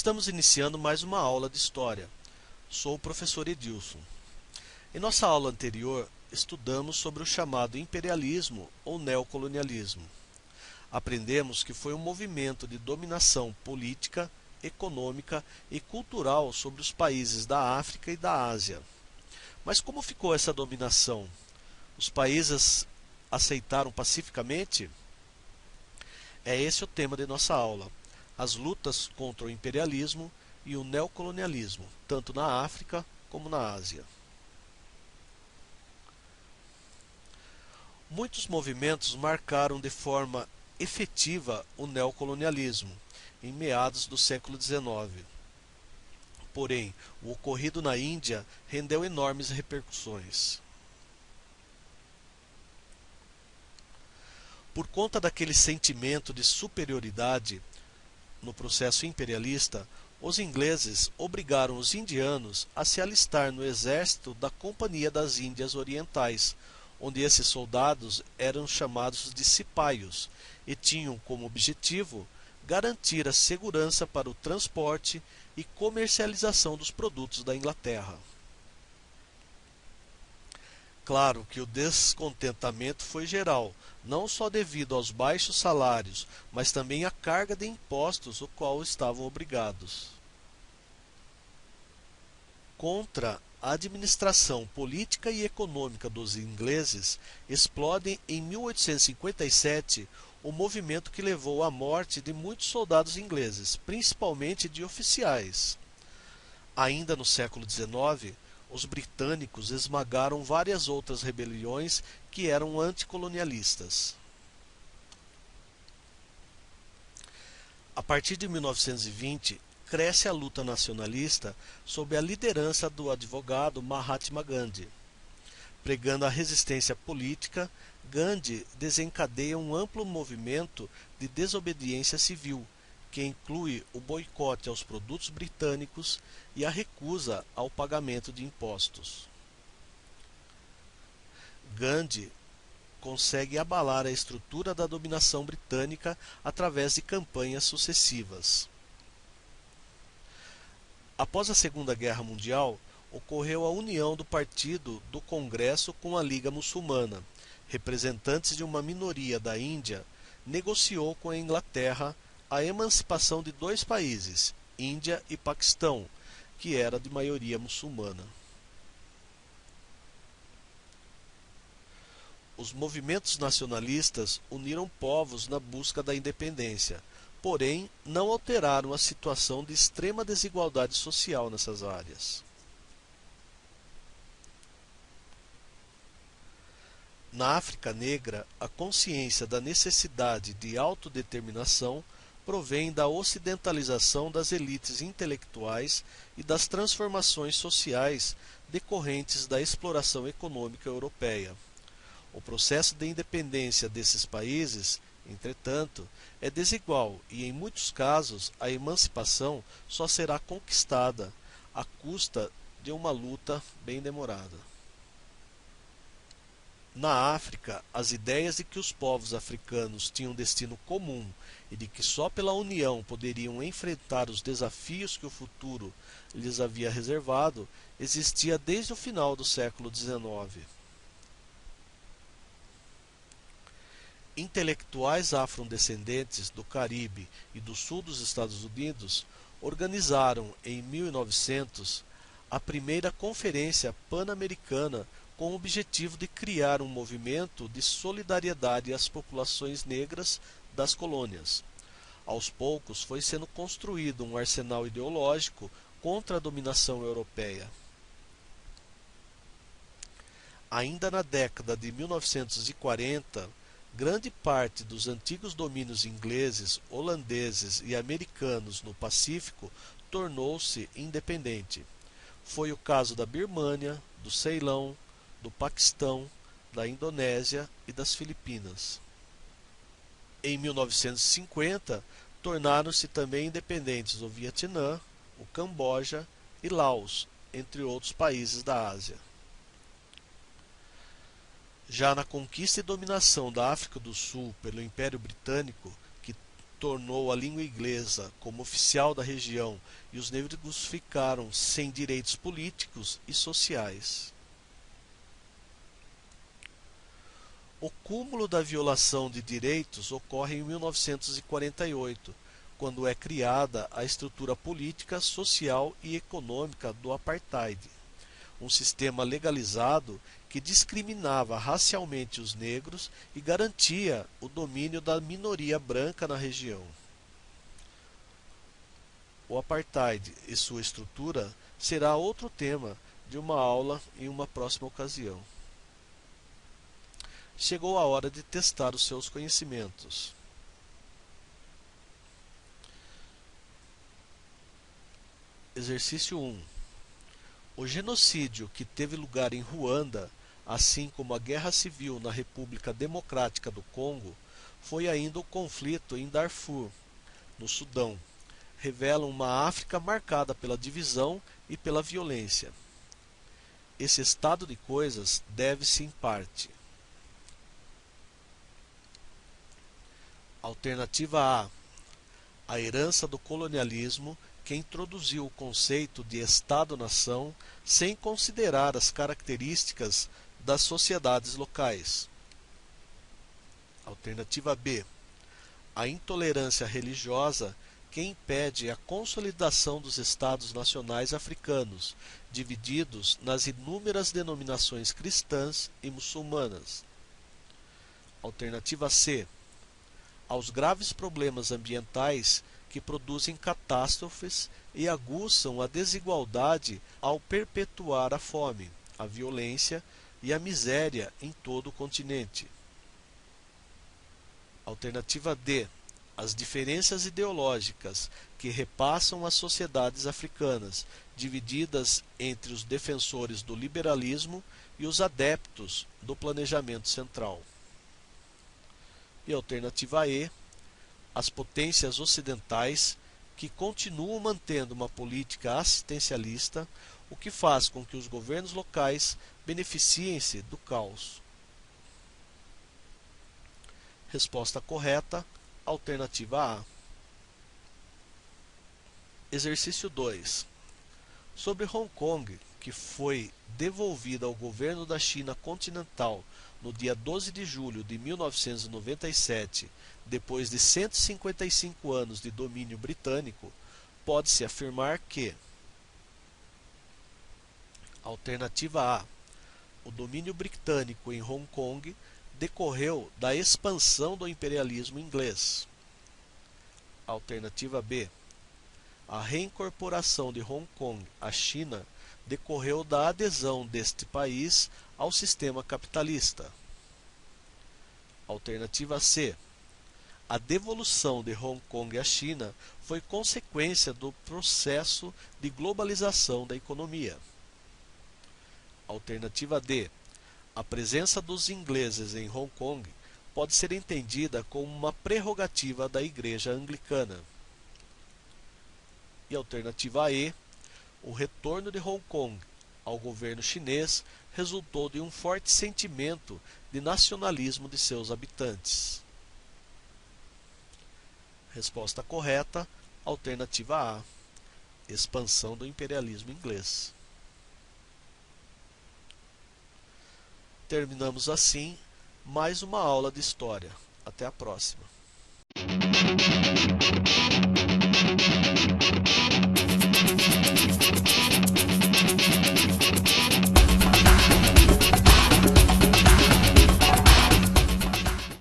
Estamos iniciando mais uma aula de História. Sou o professor Edilson. Em nossa aula anterior, estudamos sobre o chamado imperialismo ou neocolonialismo. Aprendemos que foi um movimento de dominação política, econômica e cultural sobre os países da África e da Ásia. Mas como ficou essa dominação? Os países aceitaram pacificamente? É esse o tema de nossa aula: as lutas contra o imperialismo e o neocolonialismo, tanto na África como na Ásia. Muitos movimentos marcaram de forma efetiva o neocolonialismo em meados do século XIX. Porém, o ocorrido na Índia rendeu enormes repercussões. Por conta daquele sentimento de superioridade no processo imperialista, os ingleses obrigaram os indianos a se alistar no exército da Companhia das Índias Orientais, onde esses soldados eram chamados de cipaios e tinham como objetivo garantir a segurança para o transporte e comercialização dos produtos da Inglaterra. Claro que o descontentamento foi geral, não só devido aos baixos salários, mas também à carga de impostos ao qual estavam obrigados. Contra a administração política e econômica dos ingleses, explode em 1857 o movimento que levou à morte de muitos soldados ingleses, principalmente de oficiais. Ainda no século XIX, os britânicos esmagaram várias outras rebeliões que eram anticolonialistas. A partir de 1920, cresce a luta nacionalista sob a liderança do advogado Mahatma Gandhi. Pregando a resistência política, Gandhi desencadeia um amplo movimento de desobediência civil, que inclui o boicote aos produtos britânicos e a recusa ao pagamento de impostos. Gandhi consegue abalar a estrutura da dominação britânica através de campanhas sucessivas. Após a Segunda Guerra Mundial, ocorreu a união do Partido do Congresso com a Liga Muçulmana. Representantes de uma minoria da Índia negociou com a Inglaterra a emancipação de dois países, Índia e Paquistão, que era de maioria muçulmana. Os movimentos nacionalistas uniram povos na busca da independência, porém não alteraram a situação de extrema desigualdade social nessas áreas. Na África Negra, a consciência da necessidade de autodeterminação provém da ocidentalização das elites intelectuais e das transformações sociais decorrentes da exploração econômica europeia. O processo de independência desses países, entretanto, é desigual e, em muitos casos, a emancipação só será conquistada à custa de uma luta bem demorada. Na África, as ideias de que os povos africanos tinham destino comum e de que só pela união poderiam enfrentar os desafios que o futuro lhes havia reservado, existia desde o final do século XIX. Intelectuais afrodescendentes do Caribe e do sul dos Estados Unidos organizaram em 1900 a primeira Conferência Pan-Americana com o objetivo de criar um movimento de solidariedade às populações negras das colônias. Aos poucos foi sendo construído um arsenal ideológico contra a dominação europeia. Ainda na década de 1940, grande parte dos antigos domínios ingleses, holandeses e americanos no Pacífico tornou-se independente. Foi o caso da Birmânia, do Ceilão, do Paquistão, da Indonésia e das Filipinas. Em 1950, tornaram-se também independentes o Vietnã, o Camboja e Laos, entre outros países da Ásia. Já na conquista e dominação da África do Sul pelo Império Britânico, que tornou a língua inglesa como oficial da região e os negros ficaram sem direitos políticos e sociais. O cúmulo da violação de direitos ocorre em 1948, quando é criada a estrutura política, social e econômica do apartheid, um sistema legalizado que discriminava racialmente os negros e garantia o domínio da minoria branca na região. O apartheid e sua estrutura será outro tema de uma aula em uma próxima ocasião. Chegou a hora de testar os seus conhecimentos. Exercício 1. O genocídio que teve lugar em Ruanda, assim como a guerra civil na República Democrática do Congo, foi ainda o conflito em Darfur, no Sudão, revelam uma África marcada pela divisão e pela violência. Esse estado de coisas deve-se em parte. Alternativa A. A herança do colonialismo que introduziu o conceito de Estado-nação sem considerar as características das sociedades locais. Alternativa B. A intolerância religiosa que impede a consolidação dos Estados nacionais africanos, divididos nas inúmeras denominações cristãs e muçulmanas. Alternativa C. Aos graves problemas ambientais que produzem catástrofes e aguçam a desigualdade ao perpetuar a fome, a violência e a miséria em todo o continente. Alternativa D. As diferenças ideológicas que repassam as sociedades africanas, divididas entre os defensores do liberalismo e os adeptos do planejamento central. E alternativa E, as potências ocidentais que continuam mantendo uma política assistencialista, o que faz com que os governos locais beneficiem-se do caos. Resposta correta, alternativa A. Exercício 2. Sobre Hong Kong, que foi devolvida ao governo da China continental no dia 12 de julho de 1997, depois de 155 anos de domínio britânico, pode-se afirmar que: Alternativa A. O domínio britânico em Hong Kong decorreu da expansão do imperialismo inglês. Alternativa B. A reincorporação de Hong Kong à China decorreu da adesão deste país ao sistema capitalista. Alternativa C. A devolução de Hong Kong à China foi consequência do processo de globalização da economia. Alternativa D. A presença dos ingleses em Hong Kong pode ser entendida como uma prerrogativa da Igreja Anglicana. E alternativa E. O retorno de Hong Kong ao governo chinês resultou de um forte sentimento de nacionalismo de seus habitantes. Resposta correta, alternativa A. Expansão do imperialismo inglês. Terminamos assim mais uma aula de História. Até a próxima.